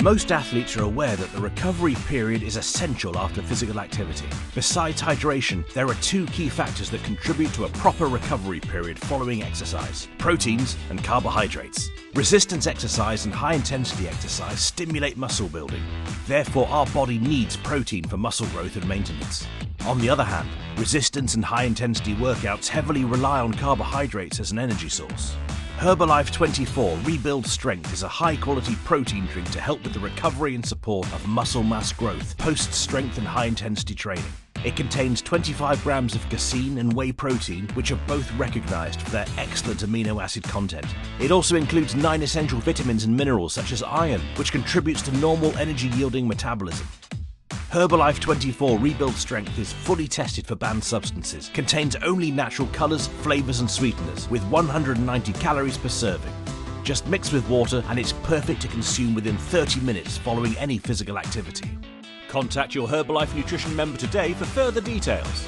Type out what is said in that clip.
Most athletes are aware that the recovery period is essential after physical activity. Besides hydration, there are two key factors that contribute to a proper recovery period following exercise: proteins and carbohydrates. Resistance exercise and high-intensity exercise stimulate muscle building. Therefore, our body needs protein for muscle growth and maintenance. On the other hand, resistance and high-intensity workouts heavily rely on carbohydrates as an energy source. Herbalife 24 Rebuild Strength is a high-quality protein drink to help with the recovery and support of muscle mass growth post-strength and high-intensity training. It contains 25 grams of casein and whey protein, which are both recognized for their excellent amino acid content. It also includes 9 essential vitamins and minerals such as iron, which contributes to normal energy-yielding metabolism. Herbalife 24 Rebuild Strength is fully tested for banned substances, contains only natural colors, flavors and sweeteners, with 190 calories per serving. Just mix with water and it's perfect to consume within 30 minutes following any physical activity. Contact your Herbalife Nutrition member today for further details.